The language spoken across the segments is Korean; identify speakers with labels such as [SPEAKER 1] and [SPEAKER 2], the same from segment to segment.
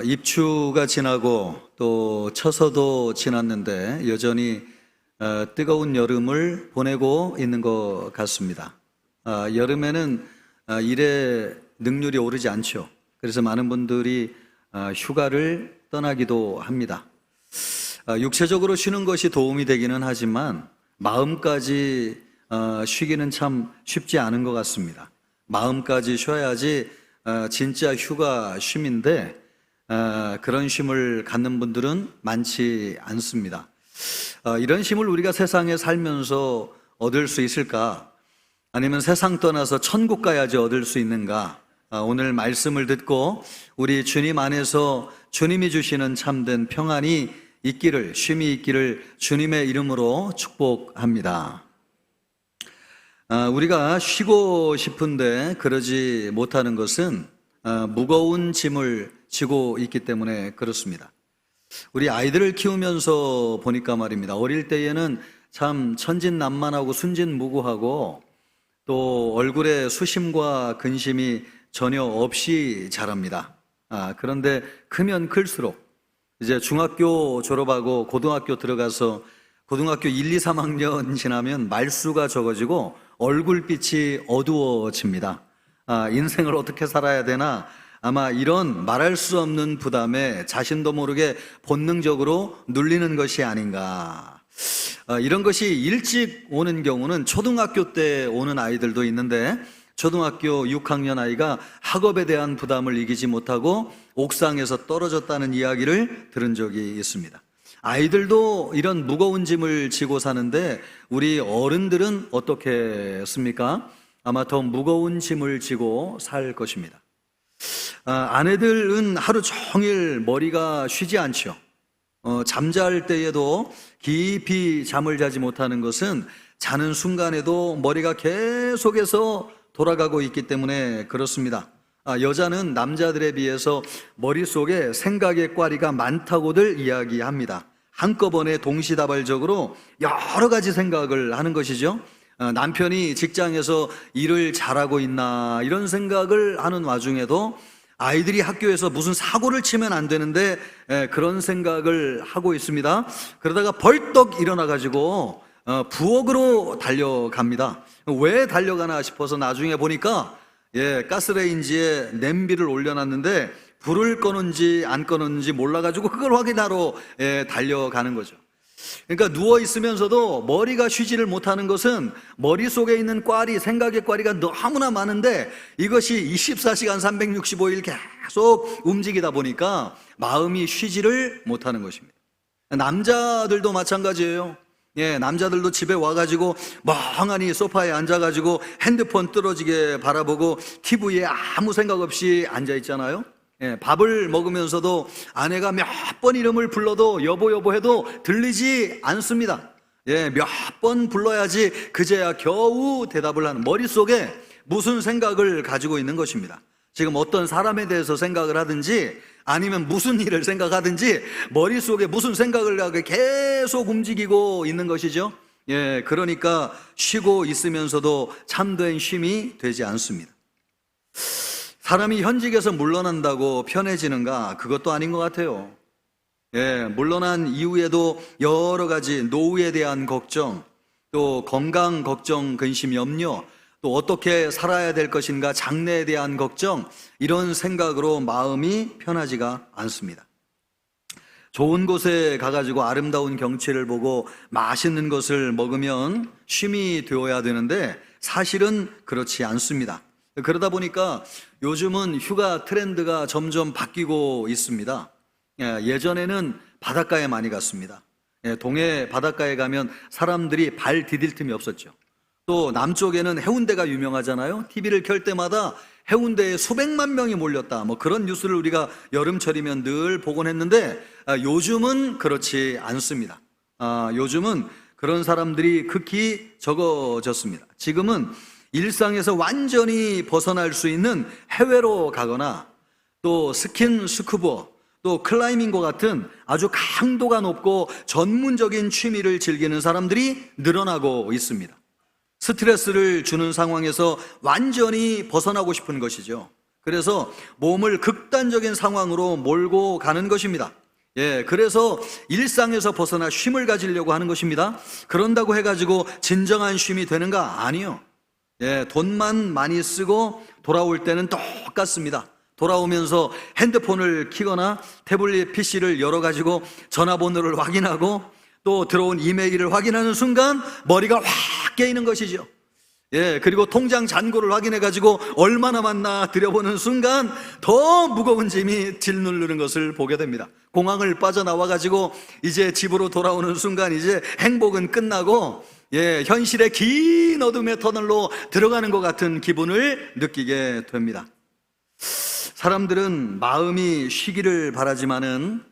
[SPEAKER 1] 입추가 지나고 또 처서도 지났는데 여전히 뜨거운 여름을 보내고 있는 것 같습니다. 여름에는 일의 능률이 오르지 않죠. 그래서 많은 분들이 휴가를 떠나기도 합니다. 육체적으로 쉬는 것이 도움이 되기는 하지만 마음까지 쉬기는 참 쉽지 않은 것 같습니다. 마음까지 쉬어야지 진짜 휴가 쉼인데 그런 쉼을 갖는 분들은 많지 않습니다. 이런 쉼을 우리가 세상에 살면서 얻을 수 있을까? 아니면 세상 떠나서 천국 가야지 얻을 수 있는가? 오늘 말씀을 듣고 우리 주님 안에서 주님이 주시는 참된 평안이 있기를, 쉼이 있기를 주님의 이름으로 축복합니다. 우리가 쉬고 싶은데 그러지 못하는 것은 무거운 짐을 지고 있기 때문에 그렇습니다. 우리 아이들을 키우면서 보니까 말입니다. 어릴 때에는 참 천진난만하고 순진무구하고 또 얼굴에 수심과 근심이 전혀 없이 자랍니다. 그런데 크면 클수록 이제 중학교 졸업하고 고등학교 들어가서 고등학교 1, 2, 3학년 지나면 말수가 적어지고 얼굴빛이 어두워집니다. 인생을 어떻게 살아야 되나? 아마 이런 말할 수 없는 부담에 자신도 모르게 본능적으로 눌리는 것이 아닌가. 이런 것이 일찍 오는 경우는 초등학교 때 오는 아이들도 있는데 초등학교 6학년 아이가 학업에 대한 부담을 이기지 못하고 옥상에서 떨어졌다는 이야기를 들은 적이 있습니다. 아이들도 이런 무거운 짐을 지고 사는데 우리 어른들은 어떻게 했습니까? 아마 더 무거운 짐을 지고 살 것입니다. 아내들은 하루 종일 머리가 쉬지 않죠. 잠잘 때에도 깊이 잠을 자지 못하는 것은 자는 순간에도 머리가 계속해서 돌아가고 있기 때문에 그렇습니다. 여자는 남자들에 비해서 머릿속에 생각의 꽈리가 많다고들 이야기합니다. 한꺼번에 동시다발적으로 여러 가지 생각을 하는 것이죠. 남편이 직장에서 일을 잘하고 있나 이런 생각을 하는 와중에도 아이들이 학교에서 무슨 사고를 치면 안 되는데 그런 생각을 하고 있습니다. 그러다가 벌떡 일어나가지고 부엌으로 달려갑니다. 왜 달려가나 싶어서 나중에 보니까 가스레인지에 냄비를 올려놨는데 불을 꺼는지 안 꺼는지 몰라가지고 그걸 확인하러 달려가는 거죠. 그러니까 누워있으면서도 머리가 쉬지를 못하는 것은 머릿속에 있는 꽈리, 생각의 꽈리가 너무나 많은데 이것이 24시간 365일 계속 움직이다 보니까 마음이 쉬지를 못하는 것입니다. 남자들도 마찬가지예요. 남자들도 집에 와가지고 멍하니 소파에 앉아가지고 핸드폰 떨어지게 바라보고 TV에 아무 생각 없이 앉아있잖아요. 밥을 먹으면서도 아내가 몇 번 이름을 불러도 여보 여보 해도 들리지 않습니다. 몇 번 불러야지 그제야 겨우 대답을 하는, 머릿속에 무슨 생각을 가지고 있는 것입니다. 지금 어떤 사람에 대해서 생각을 하든지 아니면 무슨 일을 생각하든지 머릿속에 무슨 생각을 하게 계속 움직이고 있는 것이죠. 그러니까 쉬고 있으면서도 참된 쉼이 되지 않습니다. 사람이 현직에서 물러난다고 편해지는가? 그것도 아닌 것 같아요. 물러난 이후에도 여러 가지 노후에 대한 걱정, 또 건강 걱정, 근심, 염려, 또 어떻게 살아야 될 것인가, 장래에 대한 걱정, 이런 생각으로 마음이 편하지가 않습니다. 좋은 곳에 가가지고 아름다운 경치를 보고 맛있는 것을 먹으면 쉼이 되어야 되는데 사실은 그렇지 않습니다. 그러다 보니까 요즘은 휴가 트렌드가 점점 바뀌고 있습니다. 예전에는 바닷가에 많이 갔습니다. 동해 바닷가에 가면 사람들이 발 디딜 틈이 없었죠. 또 남쪽에는 해운대가 유명하잖아요. TV를 켤 때마다 해운대에 수백만 명이 몰렸다, 그런 뉴스를 우리가 여름철이면 늘 보곤 했는데 요즘은 그렇지 않습니다. 요즘은 그런 사람들이 극히 적어졌습니다. 지금은 일상에서 완전히 벗어날 수 있는 해외로 가거나 또 스킨스쿠버, 또 클라이밍과 같은 아주 강도가 높고 전문적인 취미를 즐기는 사람들이 늘어나고 있습니다. 스트레스를 주는 상황에서 완전히 벗어나고 싶은 것이죠. 그래서 몸을 극단적인 상황으로 몰고 가는 것입니다. 그래서 일상에서 벗어나 쉼을 가지려고 하는 것입니다. 그런다고 해가지고 진정한 쉼이 되는가? 아니요. 돈만 많이 쓰고 돌아올 때는 똑같습니다. 돌아오면서 핸드폰을 켜거나 태블릿 PC를 열어가지고 전화번호를 확인하고 또 들어온 이메일을 확인하는 순간 머리가 확 깨이는 것이죠. 그리고 통장 잔고를 확인해가지고 얼마 남았나 들여보는 순간 더 무거운 짐이 짓누르는 것을 보게 됩니다. 공항을 빠져나와가지고 이제 집으로 돌아오는 순간 이제 행복은 끝나고 현실의 긴 어둠의 터널로 들어가는 것 같은 기분을 느끼게 됩니다. 사람들은 마음이 쉬기를 바라지만은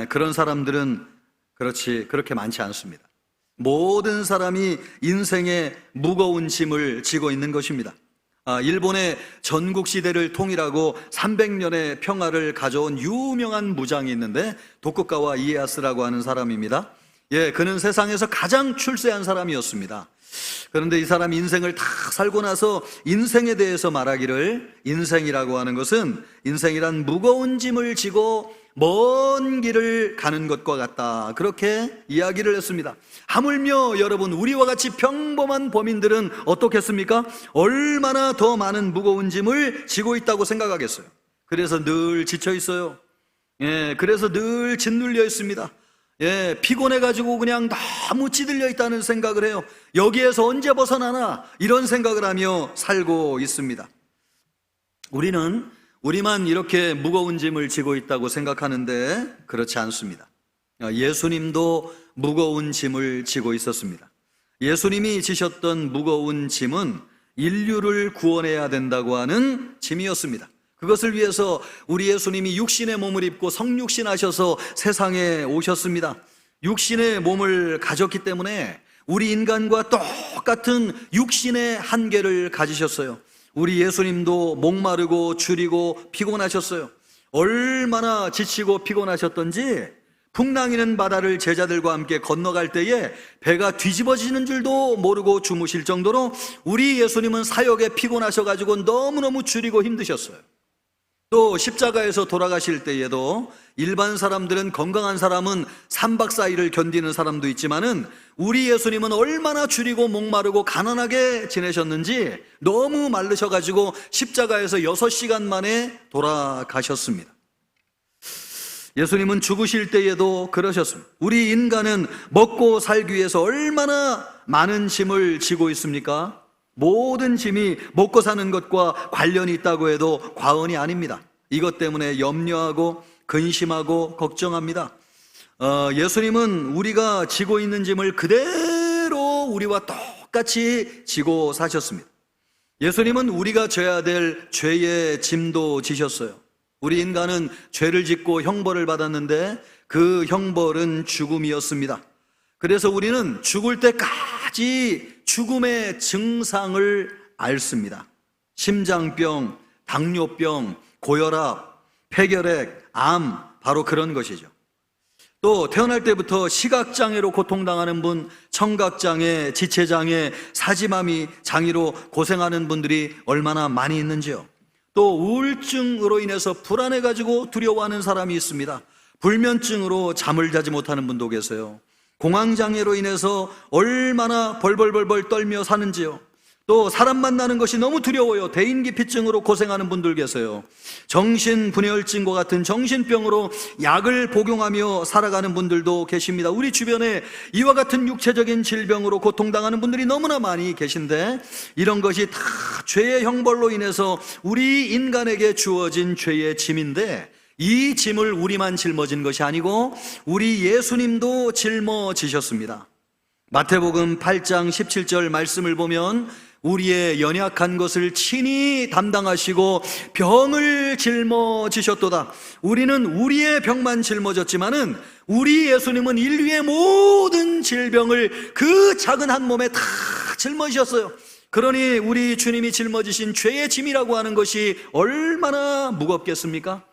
[SPEAKER 1] 그런 사람들은 그렇게 많지 않습니다. 모든 사람이 인생의 무거운 짐을 지고 있는 것입니다. 일본의 전국시대를 통일하고 300년의 평화를 가져온 유명한 무장이 있는데 도쿠가와 이에야스라고 하는 사람입니다. 그는 세상에서 가장 출세한 사람이었습니다. 그런데 이 사람이 인생을 다 살고 나서 인생에 대해서 말하기를, 인생이라고 하는 것은 인생이란 무거운 짐을 지고 먼 길을 가는 것과 같다, 그렇게 이야기를 했습니다. 하물며 여러분, 우리와 같이 평범한 범인들은 어떻겠습니까? 얼마나 더 많은 무거운 짐을 지고 있다고 생각하겠어요. 그래서 늘 지쳐 있어요. 그래서 늘 짓눌려 있습니다. 피곤해가지고 그냥 너무 찌들려 있다는 생각을 해요. 여기에서 언제 벗어나나, 이런 생각을 하며 살고 있습니다. 우리만 이렇게 무거운 짐을 지고 있다고 생각하는데 그렇지 않습니다. 예수님도 무거운 짐을 지고 있었습니다. 예수님이 지셨던 무거운 짐은 인류를 구원해야 된다고 하는 짐이었습니다. 그것을 위해서 우리 예수님이 육신의 몸을 입고 성육신하셔서 세상에 오셨습니다. 육신의 몸을 가졌기 때문에 우리 인간과 똑같은 육신의 한계를 가지셨어요. 우리 예수님도 목마르고 주리고 피곤하셨어요. 얼마나 지치고 피곤하셨던지 풍랑이는 바다를 제자들과 함께 건너갈 때에 배가 뒤집어지는 줄도 모르고 주무실 정도로 우리 예수님은 사역에 피곤하셔가지고 너무너무 주리고 힘드셨어요. 또 십자가에서 돌아가실 때에도 일반 사람들은, 건강한 사람은 3박 4일을 견디는 사람도 있지만은 우리 예수님은 얼마나 주리고 목마르고 가난하게 지내셨는지 너무 마르셔가지고 십자가에서 6시간 만에 돌아가셨습니다. 예수님은 죽으실 때에도 그러셨습니다. 우리 인간은 먹고 살기 위해서 얼마나 많은 짐을 지고 있습니까? 모든 짐이 먹고 사는 것과 관련이 있다고 해도 과언이 아닙니다. 이것 때문에 염려하고 근심하고 걱정합니다. 예수님은 우리가 지고 있는 짐을 그대로 우리와 똑같이 지고 사셨습니다. 예수님은 우리가 져야 될 죄의 짐도 지셨어요. 우리 인간은 죄를 짓고 형벌을 받았는데 그 형벌은 죽음이었습니다. 그래서 우리는 죽을 때까지 죽음의 증상을 앓습니다. 심장병, 당뇨병, 고혈압, 폐결핵, 암, 바로 그런 것이죠. 또 태어날 때부터 시각장애로 고통당하는 분, 청각장애, 지체장애, 사지마비 장애로 고생하는 분들이 얼마나 많이 있는지요. 또 우울증으로 인해서 불안해가지고 두려워하는 사람이 있습니다. 불면증으로 잠을 자지 못하는 분도 계세요. 공황장애로 인해서 얼마나 벌벌벌벌 떨며 사는지요. 또 사람 만나는 것이 너무 두려워요. 대인기피증으로 고생하는 분들 계세요. 정신분열증과 같은 정신병으로 약을 복용하며 살아가는 분들도 계십니다. 우리 주변에 이와 같은 육체적인 질병으로 고통당하는 분들이 너무나 많이 계신데, 이런 것이 다 죄의 형벌로 인해서 우리 인간에게 주어진 죄의 짐인데, 이 짐을 우리만 짊어진 것이 아니고 우리 예수님도 짊어지셨습니다. 마태복음 8장 17절 말씀을 보면 우리의 연약한 것을 친히 담당하시고 병을 짊어지셨도다. 우리는 우리의 병만 짊어졌지만은 우리 예수님은 인류의 모든 질병을 그 작은 한 몸에 다 짊어지셨어요. 그러니 우리 주님이 짊어지신 죄의 짐이라고 하는 것이 얼마나 무겁겠습니까?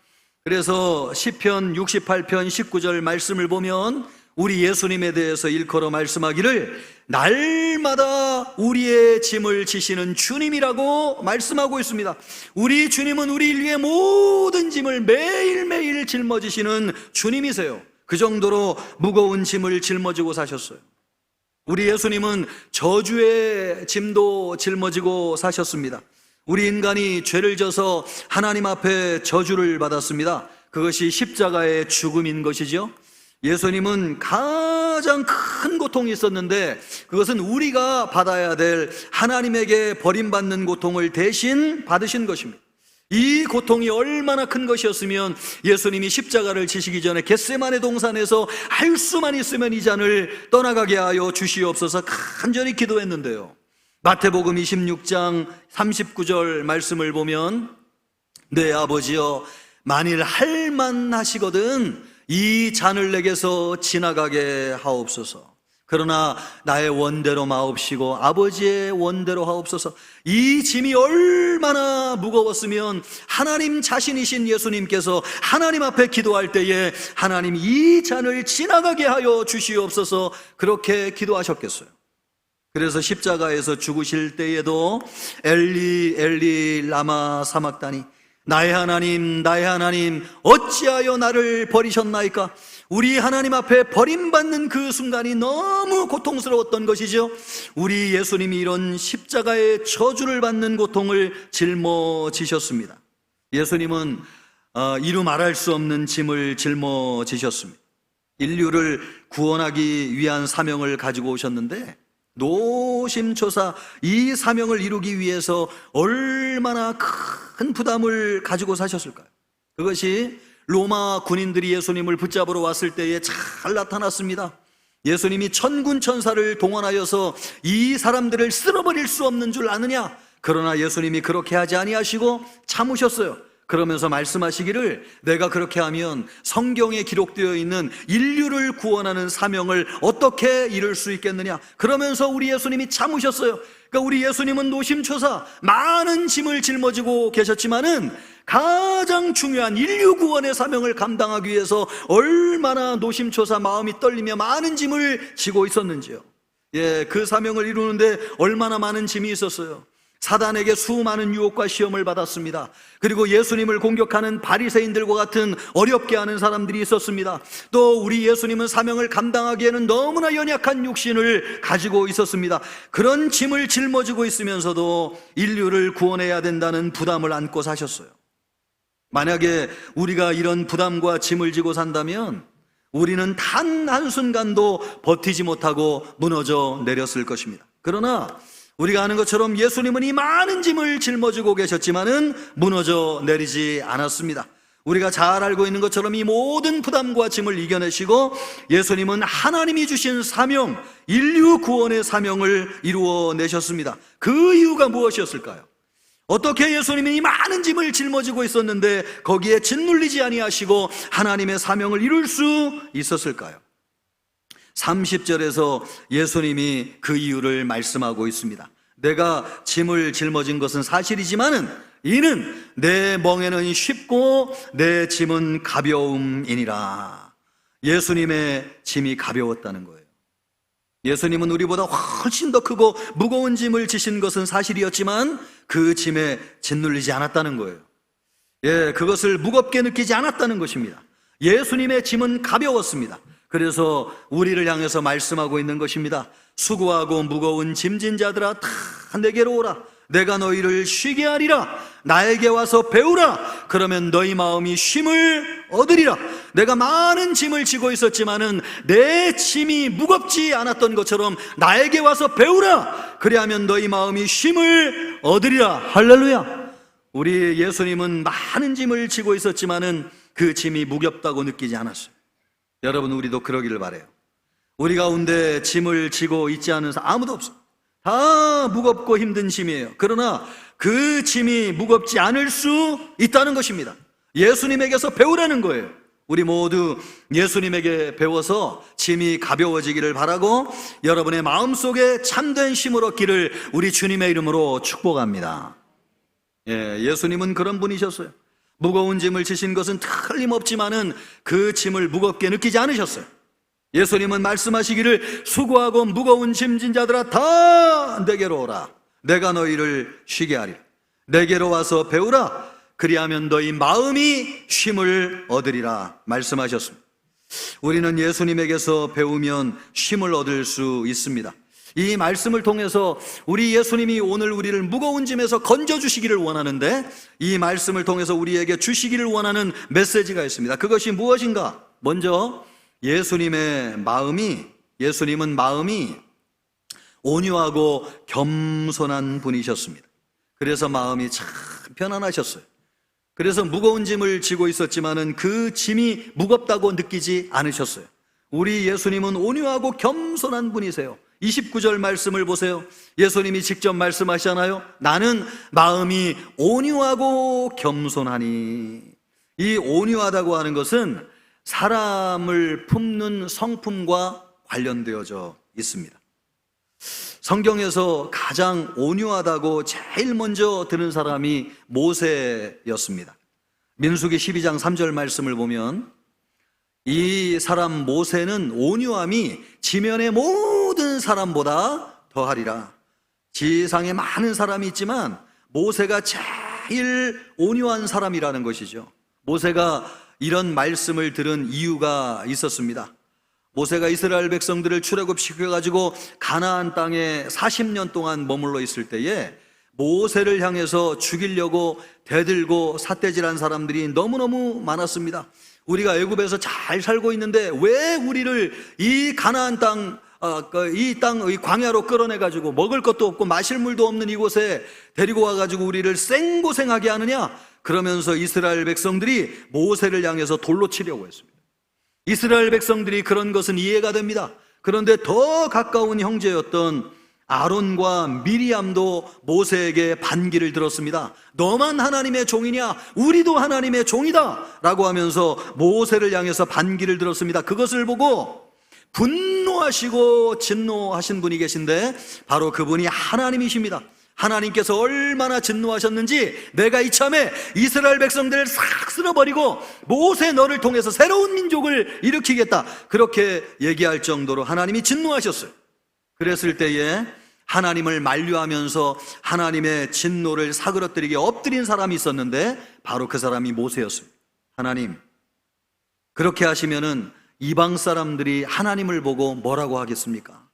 [SPEAKER 1] 그래서 시편 68편 19절 말씀을 보면 우리 예수님에 대해서 일컬어 말씀하기를 날마다 우리의 짐을 지시는 주님이라고 말씀하고 있습니다. 우리 주님은 우리 인류의 모든 짐을 매일매일 짊어지시는 주님이세요. 그 정도로 무거운 짐을 짊어지고 사셨어요. 우리 예수님은 저주의 짐도 짊어지고 사셨습니다. 우리 인간이 죄를 져서 하나님 앞에 저주를 받았습니다. 그것이 십자가의 죽음인 것이죠. 예수님은 가장 큰 고통이 있었는데 그것은 우리가 받아야 될 하나님에게 버림받는 고통을 대신 받으신 것입니다. 이 고통이 얼마나 큰 것이었으면 예수님이 십자가를 지시기 전에 겟세마네 동산에서 할 수만 있으면 이 잔을 떠나가게 하여 주시옵소서 간절히 기도했는데요. 마태복음 26장 39절 말씀을 보면 네 아버지여 만일 할만하시거든 이 잔을 내게서 지나가게 하옵소서. 그러나 나의 원대로 마옵시고 아버지의 원대로 하옵소서. 이 짐이 얼마나 무거웠으면 하나님 자신이신 예수님께서 하나님 앞에 기도할 때에 하나님 이 잔을 지나가게 하여 주시옵소서 그렇게 기도하셨겠어요. 그래서 십자가에서 죽으실 때에도 엘리 엘리 라마 사막다니 나의 하나님 어찌하여 나를 버리셨나이까. 우리 하나님 앞에 버림받는 그 순간이 너무 고통스러웠던 것이죠. 우리 예수님이 이런 십자가의 저주를 받는 고통을 짊어지셨습니다. 예수님은 이루 말할 수 없는 짐을 짊어지셨습니다. 인류를 구원하기 위한 사명을 가지고 오셨는데 노심초사 이 사명을 이루기 위해서 얼마나 큰 부담을 가지고 사셨을까요? 그것이 로마 군인들이 예수님을 붙잡으러 왔을 때에 잘 나타났습니다. 예수님이 천군 천사를 동원하여서 이 사람들을 쓸어버릴 수 없는 줄 아느냐? 그러나 예수님이 그렇게 하지 아니하시고 참으셨어요. 그러면서 말씀하시기를 내가 그렇게 하면 성경에 기록되어 있는 인류를 구원하는 사명을 어떻게 이룰 수 있겠느냐. 그러면서 우리 예수님이 참으셨어요. 그러니까 우리 예수님은 노심초사 많은 짐을 짊어지고 계셨지만은 가장 중요한 인류 구원의 사명을 감당하기 위해서 얼마나 노심초사 마음이 떨리며 많은 짐을 지고 있었는지요. 그 사명을 이루는데 얼마나 많은 짐이 있었어요. 사단에게 수많은 유혹과 시험을 받았습니다. 그리고 예수님을 공격하는 바리새인들과 같은 어렵게 하는 사람들이 있었습니다. 또 우리 예수님은 사명을 감당하기에는 너무나 연약한 육신을 가지고 있었습니다. 그런 짐을 짊어지고 있으면서도 인류를 구원해야 된다는 부담을 안고 사셨어요. 만약에 우리가 이런 부담과 짐을 지고 산다면 우리는 단 한순간도 버티지 못하고 무너져 내렸을 것입니다. 그러나 우리가 아는 것처럼 예수님은 이 많은 짐을 짊어지고 계셨지만은 무너져 내리지 않았습니다. 우리가 잘 알고 있는 것처럼 이 모든 부담과 짐을 이겨내시고 예수님은 하나님이 주신 사명, 인류 구원의 사명을 이루어내셨습니다. 그 이유가 무엇이었을까요? 어떻게 예수님이 이 많은 짐을 짊어지고 있었는데 거기에 짓눌리지 아니하시고 하나님의 사명을 이룰 수 있었을까요? 30절에서 예수님이 그 이유를 말씀하고 있습니다. 내가 짐을 짊어진 것은 사실이지만은 이는 내 멍에는 쉽고 내 짐은 가벼움이니라. 예수님의 짐이 가벼웠다는 거예요. 예수님은 우리보다 훨씬 더 크고 무거운 짐을 지신 것은 사실이었지만 그 짐에 짓눌리지 않았다는 거예요. 그것을 무겁게 느끼지 않았다는 것입니다. 예수님의 짐은 가벼웠습니다. 그래서 우리를 향해서 말씀하고 있는 것입니다. 수고하고 무거운 짐진 자들아 다 내게로 오라. 내가 너희를 쉬게 하리라. 나에게 와서 배우라. 그러면 너희 마음이 쉼을 얻으리라. 내가 많은 짐을 지고 있었지만은 내 짐이 무겁지 않았던 것처럼 나에게 와서 배우라. 그리하면 너희 마음이 쉼을 얻으리라. 할렐루야. 우리 예수님은 많은 짐을 지고 있었지만은 그 짐이 무겁다고 느끼지 않았어요. 여러분, 우리도 그러기를 바라요. 우리 가운데 짐을 지고 있지 않은 사람 아무도 없어요. 다 무겁고 힘든 짐이에요. 그러나 그 짐이 무겁지 않을 수 있다는 것입니다. 예수님에게서 배우라는 거예요. 우리 모두 예수님에게 배워서 짐이 가벼워지기를 바라고 여러분의 마음속에 참된 쉼을 얻기를 우리 주님의 이름으로 축복합니다. 예수님은 그런 분이셨어요. 무거운 짐을 지신 것은 틀림없지만은 그 짐을 무겁게 느끼지 않으셨어요. 예수님은 말씀하시기를 수고하고 무거운 짐진 자들아 다 내게로 오라. 내가 너희를 쉬게 하리라. 내게로 와서 배우라. 그리하면 너희 마음이 쉼을 얻으리라 말씀하셨습니다. 우리는 예수님에게서 배우면 쉼을 얻을 수 있습니다. 이 말씀을 통해서 우리 예수님이 오늘 우리를 무거운 짐에서 건져주시기를 원하는데, 이 말씀을 통해서 우리에게 주시기를 원하는 메시지가 있습니다. 그것이 무엇인가? 먼저 예수님은 마음이 온유하고 겸손한 분이셨습니다. 그래서 마음이 참 편안하셨어요. 그래서 무거운 짐을 지고 있었지만은 그 짐이 무겁다고 느끼지 않으셨어요. 우리 예수님은 온유하고 겸손한 분이세요. 29절 말씀을 보세요. 예수님이 직접 말씀하시잖아요. 나는 마음이 온유하고 겸손하니. 이 온유하다고 하는 것은 사람을 품는 성품과 관련되어져 있습니다. 성경에서 가장 온유하다고 제일 먼저 들은 사람이 모세였습니다. 민수기 12장 3절 말씀을 보면 이 사람 모세는 온유함이 지면의 모든 사람보다 더하리라. 지상에 많은 사람이 있지만 모세가 제일 온유한 사람이라는 것이죠. 모세가 이런 말씀을 들은 이유가 있었습니다. 모세가 이스라엘 백성들을 출애굽시켜가지고 가나안 땅에 40년 동안 머물러 있을 때에 모세를 향해서 죽이려고 대들고 삿대질한 사람들이 너무너무 많았습니다. 우리가 애굽에서 잘 살고 있는데 왜 우리를 이 가나안 땅, 이 광야로 끌어내가지고 먹을 것도 없고 마실 물도 없는 이곳에 데리고 와가지고 우리를 생고생하게 하느냐? 그러면서 이스라엘 백성들이 모세를 향해서 돌로 치려고 했습니다. 이스라엘 백성들이 그런 것은 이해가 됩니다. 그런데 더 가까운 형제였던 아론과 미리암도 모세에게 반기를 들었습니다. 너만 하나님의 종이냐? 우리도 하나님의 종이다 라고 하면서 모세를 향해서 반기를 들었습니다. 그것을 보고 분노하시고 진노하신 분이 계신데 바로 그분이 하나님이십니다. 하나님께서 얼마나 진노하셨는지 내가 이참에 이스라엘 백성들을 싹 쓸어버리고 모세 너를 통해서 새로운 민족을 일으키겠다, 그렇게 얘기할 정도로 하나님이 진노하셨어요. 그랬을 때에 하나님을 만류하면서 하나님의 진노를 사그러뜨리게 엎드린 사람이 있었는데 바로 그 사람이 모세였습니다. 하나님, 그렇게 하시면은 이방 사람들이 하나님을 보고 뭐라고 하겠습니까?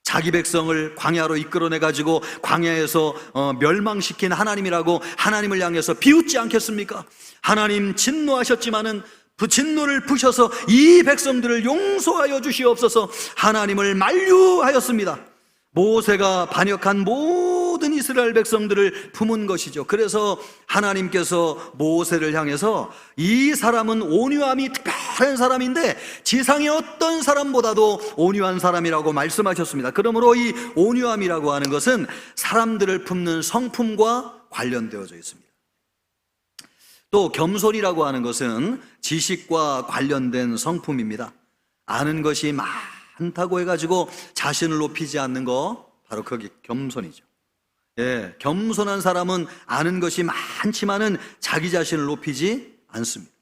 [SPEAKER 1] 자기 백성을 광야로 이끌어내가지고 광야에서 멸망시킨 하나님이라고 하나님을 향해서 비웃지 않겠습니까? 하나님 진노하셨지만은 그 진노를 푸셔서 이 백성들을 용서하여 주시옵소서 하나님을 만류하였습니다. 모세가 반역한 모든 이스라엘 백성들을 품은 것이죠. 그래서 하나님께서 모세를 향해서 이 사람은 온유함이 특별한 사람인데 지상의 어떤 사람보다도 온유한 사람이라고 말씀하셨습니다. 그러므로 이 온유함이라고 하는 것은 사람들을 품는 성품과 관련되어져 있습니다. 또 겸손이라고 하는 것은 지식과 관련된 성품입니다. 아는 것이 많다고 해가지고 자신을 높이지 않는 거, 바로 거기 겸손이죠. 예, 겸손한 사람은 아는 것이 많지만은 자기 자신을 높이지 않습니다.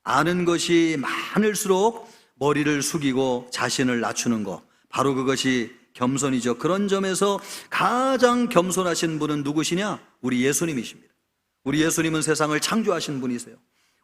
[SPEAKER 1] 아는 것이 많을수록 머리를 숙이고 자신을 낮추는 거, 바로 그것이 겸손이죠. 그런 점에서 가장 겸손하신 분은 누구시냐? 우리 예수님이십니다. 우리 예수님은 세상을 창조하신 분이세요.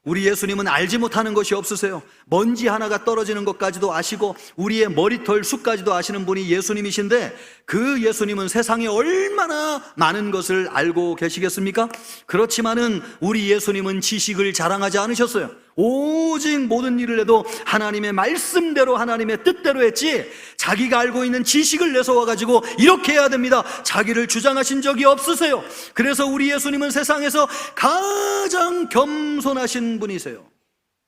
[SPEAKER 1] 우리 예수님은 알지 못하는 것이 없으세요. 먼지 하나가 떨어지는 것까지도 아시고 우리의 머리털 숱까지도 아시는 분이 예수님이신데 그 예수님은 세상에 얼마나 많은 것을 알고 계시겠습니까? 그렇지만은 우리 예수님은 지식을 자랑하지 않으셨어요. 오직 모든 일을 해도 하나님의 말씀대로 하나님의 뜻대로 했지 자기가 알고 있는 지식을 내서와가지고 이렇게 해야 됩니다, 자기를 주장하신 적이 없으세요. 그래서 우리 예수님은 세상에서 가장 겸손하신 분이세요.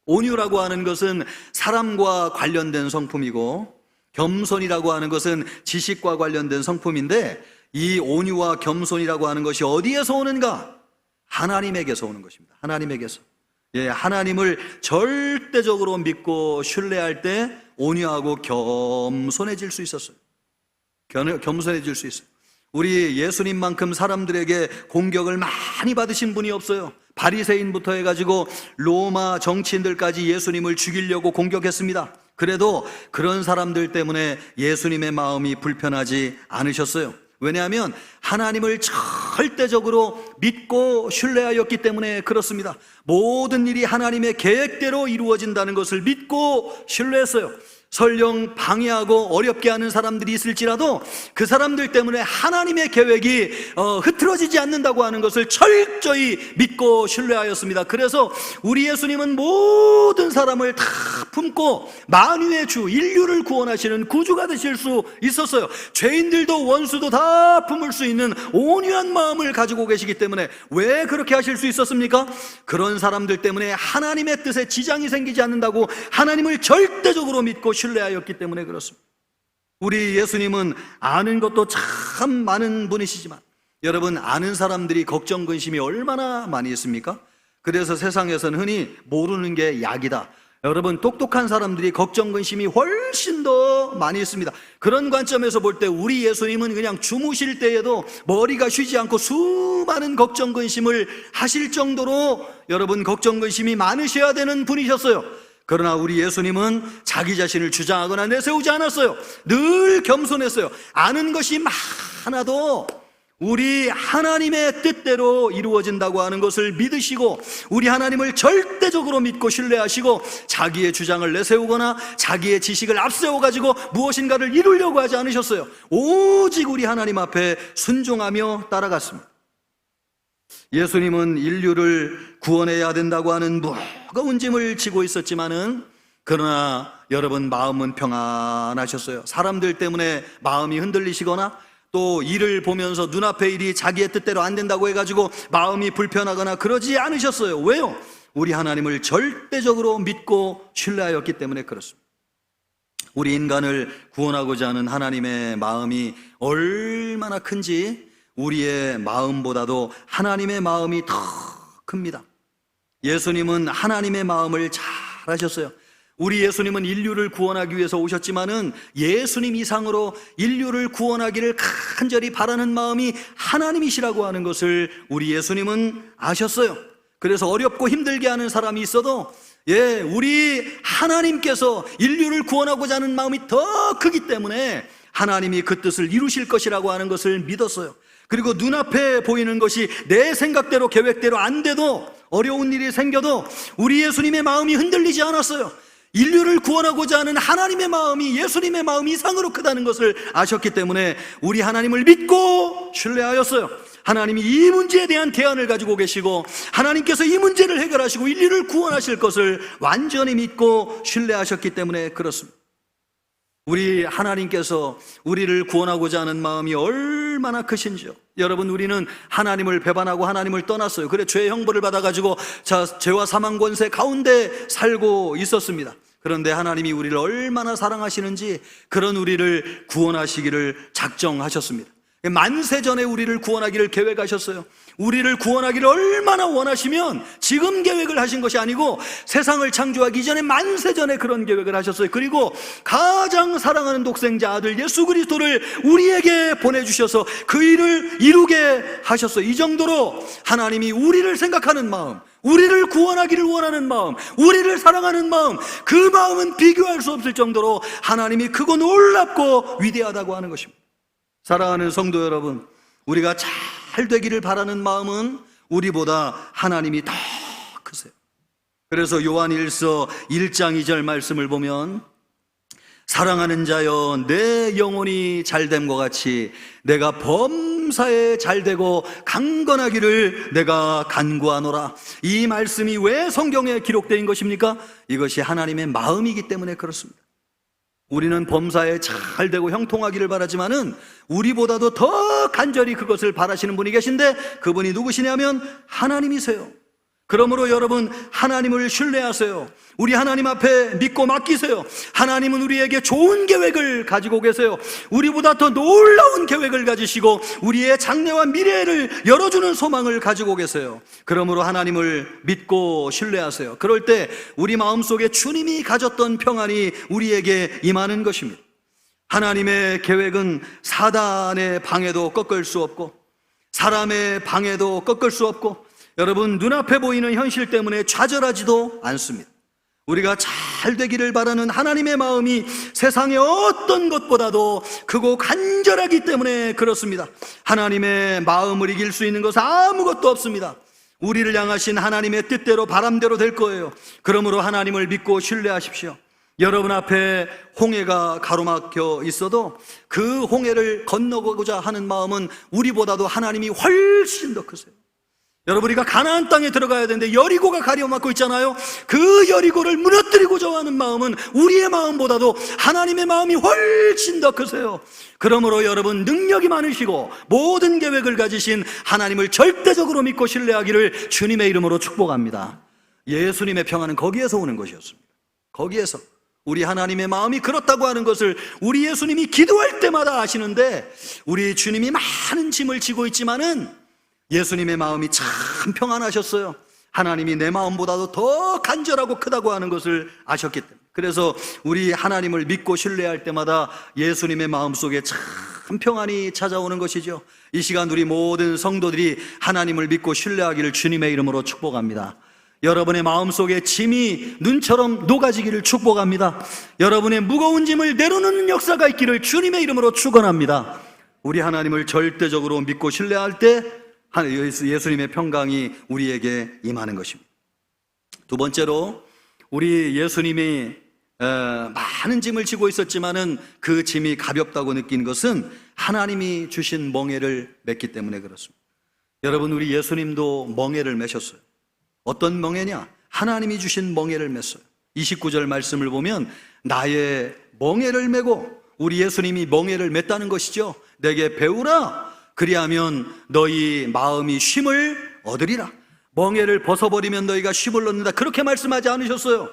[SPEAKER 1] 온유라고 하는 것은 사람과 관련된 성품이고 겸손이라고 하는 것은 지식과 관련된 성품인데 이 온유와 겸손이라고 하는 것이 어디에서 오는가? 하나님에게서 오는 것입니다. 하나님에게서. 예, 하나님을 절대적으로 믿고 신뢰할 때 온유하고 겸손해질 수 있었어요. 겸손해질 수 있어요. 우리 예수님만큼 사람들에게 공격을 많이 받으신 분이 없어요. 바리새인부터 해가지고 로마 정치인들까지 예수님을 죽이려고 공격했습니다. 그래도 그런 사람들 때문에 예수님의 마음이 불편하지 않으셨어요. 왜냐하면 하나님을 절대적으로 믿고 신뢰하였기 때문에 그렇습니다. 모든 일이 하나님의 계획대로 이루어진다는 것을 믿고 신뢰했어요. 설령 방해하고 어렵게 하는 사람들이 있을지라도 그 사람들 때문에 하나님의 계획이 흐트러지지 않는다고 하는 것을 철저히 믿고 신뢰하였습니다. 그래서 우리 예수님은 모든 사람을 다 품고 만유의 주, 인류를 구원하시는 구주가 되실 수 있었어요. 죄인들도 원수도 다 품을 수 있는 온유한 마음을 가지고 계시기 때문에 왜 그렇게 하실 수 있었습니까? 그런 사람들 때문에 하나님의 뜻에 지장이 생기지 않는다고 하나님을 절대적으로 믿고 신뢰하였기 때문에 그렇습니다. 우리 예수님은 아는 것도 참 많은 분이시지만 여러분, 아는 사람들이 걱정 근심이 얼마나 많이 있습니까? 그래서 세상에서는 흔히 모르는 게 약이다. 여러분, 똑똑한 사람들이 걱정 근심이 훨씬 더 많이 있습니다. 그런 관점에서 볼 때 우리 예수님은 그냥 주무실 때에도 머리가 쉬지 않고 수많은 걱정 근심을 하실 정도로 여러분 걱정 근심이 많으셔야 되는 분이셨어요. 그러나 우리 예수님은 자기 자신을 주장하거나 내세우지 않았어요. 늘 겸손했어요. 아는 것이 많아도 우리 하나님의 뜻대로 이루어진다고 하는 것을 믿으시고 우리 하나님을 절대적으로 믿고 신뢰하시고 자기의 주장을 내세우거나 자기의 지식을 앞세워가지고 무엇인가를 이루려고 하지 않으셨어요. 오직 우리 하나님 앞에 순종하며 따라갔습니다. 예수님은 인류를 구원해야 된다고 하는 무거운 짐을 지고 있었지만은 그러나 여러분, 마음은 평안하셨어요. 사람들 때문에 마음이 흔들리시거나 또 일을 보면서 눈앞의 일이 자기의 뜻대로 안 된다고 해가지고 마음이 불편하거나 그러지 않으셨어요. 왜요? 우리 하나님을 절대적으로 믿고 신뢰하였기 때문에 그렇습니다. 우리 인간을 구원하고자 하는 하나님의 마음이 얼마나 큰지 우리의 마음보다도 하나님의 마음이 더 큽니다. 예수님은 하나님의 마음을 잘 하셨어요. 우리 예수님은 인류를 구원하기 위해서 오셨지만은 예수님 이상으로 인류를 구원하기를 간절히 바라는 마음이 하나님이시라고 하는 것을 우리 예수님은 아셨어요. 그래서 어렵고 힘들게 하는 사람이 있어도 우리 하나님께서 인류를 구원하고자 하는 마음이 더 크기 때문에 하나님이 그 뜻을 이루실 것이라고 하는 것을 믿었어요. 그리고 눈앞에 보이는 것이 내 생각대로 계획대로 안 돼도 어려운 일이 생겨도 우리 예수님의 마음이 흔들리지 않았어요. 인류를 구원하고자 하는 하나님의 마음이 예수님의 마음 이상으로 크다는 것을 아셨기 때문에 우리 하나님을 믿고 신뢰하였어요. 하나님이 이 문제에 대한 대안을 가지고 계시고 하나님께서 이 문제를 해결하시고 인류를 구원하실 것을 완전히 믿고 신뢰하셨기 때문에 그렇습니다. 우리 하나님께서 우리를 구원하고자 하는 마음이 얼마나 크신지요. 여러분, 우리는 하나님을 배반하고 하나님을 떠났어요. 그래 죄의 형벌을 받아가지고 죄와 사망 권세 가운데 살고 있었습니다. 그런데 하나님이 우리를 얼마나 사랑하시는지 그런 우리를 구원하시기를 작정하셨습니다. 만세전에 우리를 구원하기를 계획하셨어요. 우리를 구원하기를 얼마나 원하시면 지금 계획을 하신 것이 아니고 세상을 창조하기 이전에 만세전에 그런 계획을 하셨어요. 그리고 가장 사랑하는 독생자 아들 예수 그리스도를 우리에게 보내주셔서 그 일을 이루게 하셨어요. 이 정도로 하나님이 우리를 생각하는 마음, 우리를 구원하기를 원하는 마음, 우리를 사랑하는 마음, 그 마음은 비교할 수 없을 정도로 하나님이 크고 놀랍고 위대하다고 하는 것입니다. 사랑하는 성도 여러분, 우리가 잘 되기를 바라는 마음은 우리보다 하나님이 더 크세요. 그래서 요한 1서 1장 2절 말씀을 보면 사랑하는 자여 내 영혼이 잘됨과 같이 내가 범사에 잘되고 강건하기를 내가 간구하노라. 이 말씀이 왜 성경에 기록된 것입니까? 이것이 하나님의 마음이기 때문에 그렇습니다. 우리는 범사에 잘 되고 형통하기를 바라지만은 우리보다도 더 간절히 그것을 바라시는 분이 계신데 그분이 누구시냐면 하나님이세요. 그러므로 여러분, 하나님을 신뢰하세요. 우리 하나님 앞에 믿고 맡기세요. 하나님은 우리에게 좋은 계획을 가지고 계세요. 우리보다 더 놀라운 계획을 가지시고 우리의 장래와 미래를 열어주는 소망을 가지고 계세요. 그러므로 하나님을 믿고 신뢰하세요. 그럴 때 우리 마음속에 주님이 가졌던 평안이 우리에게 임하는 것입니다. 하나님의 계획은 사단의 방해도 꺾을 수 없고 사람의 방해도 꺾을 수 없고 여러분, 눈앞에 보이는 현실 때문에 좌절하지도 않습니다. 우리가 잘 잘 되기를 바라는 하나님의 마음이 세상의 어떤 것보다도 크고 간절하기 때문에 그렇습니다. 하나님의 마음을 이길 수 있는 것은 아무것도 없습니다. 우리를 향하신 하나님의 뜻대로 바람대로 될 거예요. 그러므로 하나님을 믿고 신뢰하십시오. 여러분 앞에 홍해가 가로막혀 있어도 그 홍해를 건너고자 하는 마음은 우리보다도 하나님이 훨씬 더 크세요. 여러분, 우리가 가나안 땅에 들어가야 되는데 여리고가 가로막고 있잖아요. 그 여리고를 무너뜨리고자 하는 마음은 우리의 마음보다도 하나님의 마음이 훨씬 더 크세요. 그러므로 여러분, 능력이 많으시고 모든 계획을 가지신 하나님을 절대적으로 믿고 신뢰하기를 주님의 이름으로 축복합니다. 예수님의 평안은 거기에서 오는 것이었습니다. 거기에서 우리 하나님의 마음이 그렇다고 하는 것을 우리 예수님이 기도할 때마다 아시는데, 우리 주님이 많은 짐을 지고 있지만은 예수님의 마음이 참 평안하셨어요. 하나님이 내 마음보다도 더 간절하고 크다고 하는 것을 아셨기 때문에. 그래서 우리 하나님을 믿고 신뢰할 때마다 예수님의 마음속에 참 평안이 찾아오는 것이죠. 이 시간 우리 모든 성도들이 하나님을 믿고 신뢰하기를 주님의 이름으로 축복합니다. 여러분의 마음속에 짐이 눈처럼 녹아지기를 축복합니다. 여러분의 무거운 짐을 내려놓는 역사가 있기를 주님의 이름으로 축원합니다. 우리 하나님을 절대적으로 믿고 신뢰할 때 예수님의 평강이 우리에게 임하는 것입니다. 두 번째로, 우리 예수님이 많은 짐을 지고 있었지만은 그 짐이 가볍다고 느낀 것은 하나님이 주신 멍에를 맸기 때문에 그렇습니다. 여러분, 우리 예수님도 멍에를 매셨어요. 어떤 멍에냐? 하나님이 주신 멍에를 맸어요. 29절 말씀을 보면 나의 멍에를 메고, 우리 예수님이 멍에를 맸다는 것이죠. 내게 배우라. 그리하면 너희 마음이 쉼을 얻으리라. 멍에를 벗어버리면 너희가 쉼을 얻는다. 그렇게 말씀하지 않으셨어요?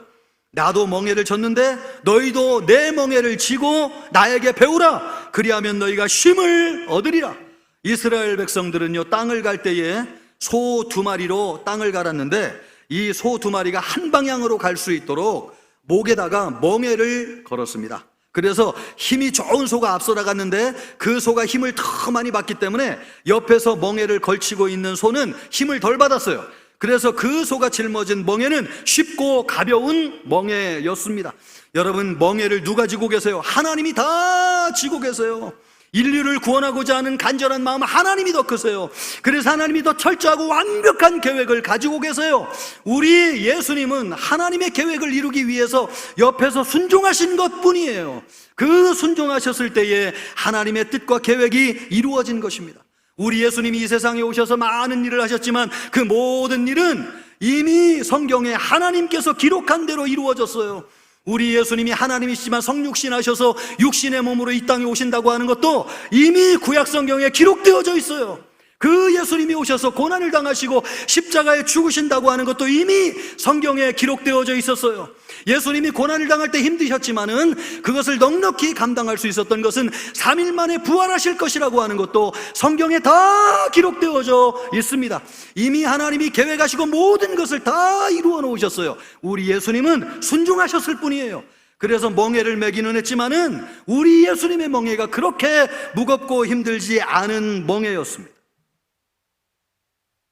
[SPEAKER 1] 나도 멍에를 졌는데 너희도 내 멍에를 지고 나에게 배우라. 그리하면 너희가 쉼을 얻으리라. 이스라엘 백성들은요, 땅을 갈 때에 소 2마리로 땅을 갈았는데, 이 소 2마리가 한 방향으로 갈 수 있도록 목에다가 멍에를 걸었습니다. 그래서 힘이 좋은 소가 앞서 나갔는데 그 소가 힘을 더 많이 받기 때문에 옆에서 멍에를 걸치고 있는 소는 힘을 덜 받았어요. 그래서 그 소가 짊어진 멍에는 쉽고 가벼운 멍에였습니다. 여러분, 멍에를 누가 지고 계세요? 하나님이 다 지고 계세요. 인류를 구원하고자 하는 간절한 마음, 하나님이 더 크세요. 그래서 하나님이 더 철저하고 완벽한 계획을 가지고 계세요. 우리 예수님은 하나님의 계획을 이루기 위해서 옆에서 순종하신 것뿐이에요. 그 순종하셨을 때에 하나님의 뜻과 계획이 이루어진 것입니다. 우리 예수님이 이 세상에 오셔서 많은 일을 하셨지만 그 모든 일은 이미 성경에 하나님께서 기록한 대로 이루어졌어요. 우리 예수님이 하나님이시지만 성육신 하셔서 육신의 몸으로 이 땅에 오신다고 하는 것도 이미 구약 성경에 기록되어져 있어요. 그 예수님이 오셔서 고난을 당하시고 십자가에 죽으신다고 하는 것도 이미 성경에 기록되어져 있었어요. 예수님이 고난을 당할 때 힘드셨지만은 그것을 넉넉히 감당할 수 있었던 것은 3일 만에 부활하실 것이라고 하는 것도 성경에 다 기록되어져 있습니다. 이미 하나님이 계획하시고 모든 것을 다 이루어 놓으셨어요. 우리 예수님은 순종하셨을 뿐이에요. 그래서 멍에를 매기는 했지만은 우리 예수님의 멍에가 그렇게 무겁고 힘들지 않은 멍에였습니다.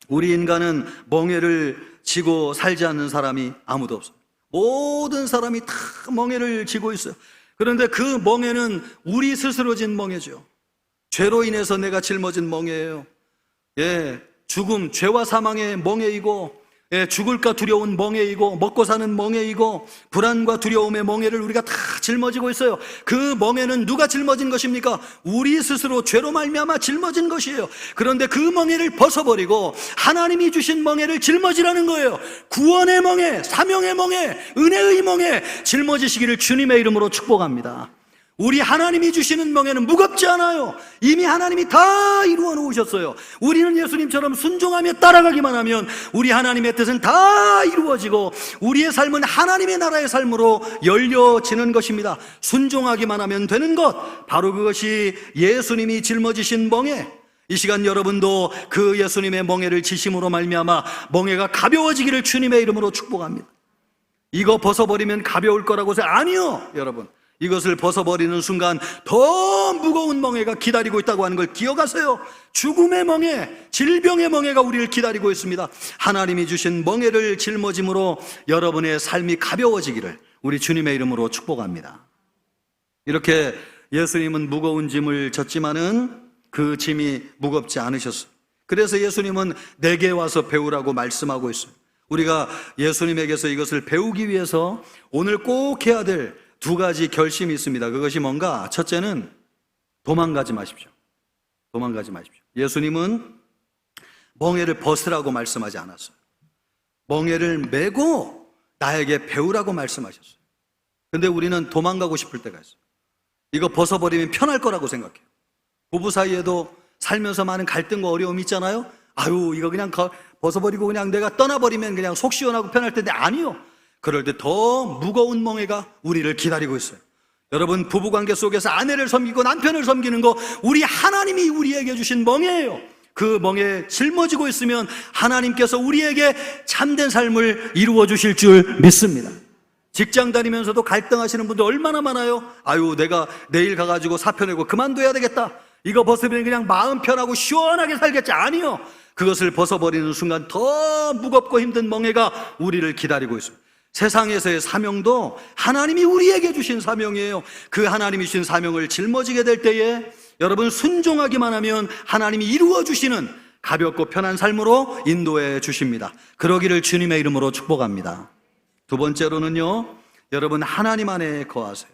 [SPEAKER 1] 우리 인간은 멍에를 지고 살지 않는 사람이 아무도 없습니다. 모든 사람이 다 멍에를 지고 있어요. 그런데 그 멍에는 우리 스스로 진 멍에죠. 죄로 인해서 내가 짊어진 멍에예요. 죽음, 죄와 사망의 멍에이고, 죽을까 두려운 멍에이고, 먹고 사는 멍에이고, 불안과 두려움의 멍에를 우리가 다 짊어지고 있어요. 그 멍에는 누가 짊어진 것입니까? 우리 스스로 죄로 말미암아 짊어진 것이에요. 그런데 그 멍에를 벗어버리고 하나님이 주신 멍에를 짊어지라는 거예요. 구원의 멍에, 사명의 멍에, 은혜의 멍에 짊어지시기를 주님의 이름으로 축복합니다. 우리 하나님이 주시는 멍에는 무겁지 않아요. 이미 하나님이 다 이루어 놓으셨어요. 우리는 예수님처럼 순종하며 따라가기만 하면 우리 하나님의 뜻은 다 이루어지고 우리의 삶은 하나님의 나라의 삶으로 열려지는 것입니다. 순종하기만 하면 되는 것, 바로 그것이 예수님이 짊어지신 멍에. 이 시간 여러분도 그 예수님의 멍에를 지심으로 말미암아 멍에가 가벼워지기를 주님의 이름으로 축복합니다. 이거 벗어버리면 가벼울 거라고 해서 아니요, 여러분. 이것을 벗어버리는 순간 더 무거운 멍에가 기다리고 있다고 하는 걸 기억하세요. 죽음의 멍에, 질병의 멍에가 우리를 기다리고 있습니다. 하나님이 주신 멍에를 짊어짐으로 여러분의 삶이 가벼워지기를, 우리 주님의 이름으로 축복합니다. 이렇게 예수님은 무거운 짐을 졌지만은 그 짐이 무겁지 않으셨어요. 그래서 예수님은 내게 와서 배우라고 말씀하고 있어요. 우리가 예수님에게서 이것을 배우기 위해서 오늘 꼭 해야 될 두 가지 결심이 있습니다. 그것이 뭔가? 첫째는 도망가지 마십시오. 도망가지 마십시오. 예수님은 멍에를 벗으라고 말씀하지 않았어요. 멍에를 메고 나에게 배우라고 말씀하셨어요. 근데 우리는 도망가고 싶을 때가 있어요. 이거 벗어버리면 편할 거라고 생각해요. 부부 사이에도 살면서 많은 갈등과 어려움이 있잖아요. 아유, 이거 그냥 벗어버리고 그냥 내가 떠나버리면 그냥 속 시원하고 편할 텐데, 아니요. 그럴 때 더 무거운 멍에가 우리를 기다리고 있어요. 여러분, 부부관계 속에서 아내를 섬기고 남편을 섬기는 거, 우리 하나님이 우리에게 주신 멍에예요. 그 멍에 짊어지고 있으면 하나님께서 우리에게 참된 삶을 이루어 주실 줄 믿습니다. 직장 다니면서도 갈등하시는 분들 얼마나 많아요. 아유, 내가 내일 가가지고 사표 내고 그만둬야 되겠다. 이거 벗으면 그냥 마음 편하고 시원하게 살겠지. 아니요. 그것을 벗어버리는 순간 더 무겁고 힘든 멍에가 우리를 기다리고 있습니다. 세상에서의 사명도 하나님이 우리에게 주신 사명이에요. 그 하나님이 주신 사명을 짊어지게 될 때에 여러분, 순종하기만 하면 하나님이 이루어 주시는 가볍고 편한 삶으로 인도해 주십니다. 그러기를 주님의 이름으로 축복합니다. 두 번째로는요, 여러분, 하나님 안에 거하세요.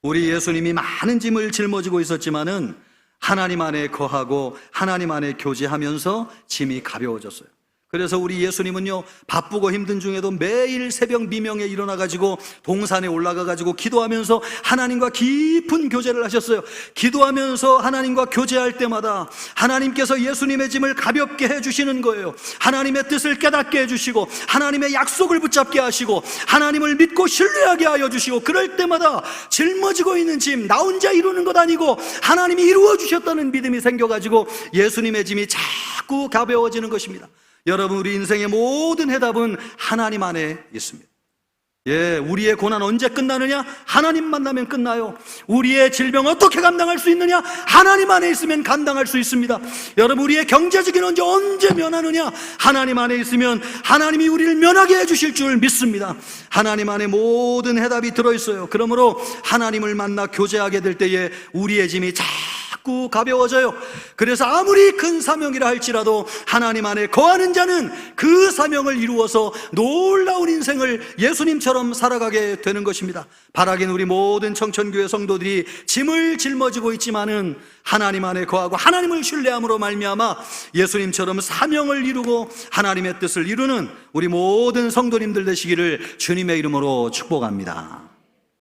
[SPEAKER 1] 우리 예수님이 많은 짐을 짊어지고 있었지만은 하나님 안에 거하고 하나님 안에 교제하면서 짐이 가벼워졌어요. 그래서 우리 예수님은요, 바쁘고 힘든 중에도 매일 새벽 미명에 일어나가지고 동산에 올라가가지고 기도하면서 하나님과 깊은 교제를 하셨어요. 기도하면서 하나님과 교제할 때마다 하나님께서 예수님의 짐을 가볍게 해주시는 거예요. 하나님의 뜻을 깨닫게 해주시고 하나님의 약속을 붙잡게 하시고 하나님을 믿고 신뢰하게 하여 주시고, 그럴 때마다 짊어지고 있는 짐, 나 혼자 이루는 것 아니고 하나님이 이루어 주셨다는 믿음이 생겨가지고 예수님의 짐이 자꾸 가벼워지는 것입니다. 여러분, 우리 인생의 모든 해답은 하나님 안에 있습니다. 예, 우리의 고난 언제 끝나느냐? 하나님 만나면 끝나요. 우리의 질병 어떻게 감당할 수 있느냐? 하나님 안에 있으면 감당할 수 있습니다. 여러분, 우리의 경제적인 언제 면하느냐? 하나님 안에 있으면 하나님이 우리를 면하게 해주실 줄 믿습니다. 하나님 안에 모든 해답이 들어있어요. 그러므로 하나님을 만나 교제하게 될 때에 우리의 짐이 자꾸 가벼워져요. 그래서 아무리 큰 사명이라 할지라도 하나님 안에 거하는 자는 그 사명을 이루어서 놀라운 인생을 예수님처럼 살아가게 되는 것입니다. 바라긴 우리 모든 청천교회 성도들이 짐을 짊어지고 있지만은 하나님 안에 거하고 하나님을 신뢰함으로 말미암아 예수님처럼 사명을 이루고 하나님의 뜻을 이루는 우리 모든 성도님들 되시기를 주님의 이름으로 축복합니다.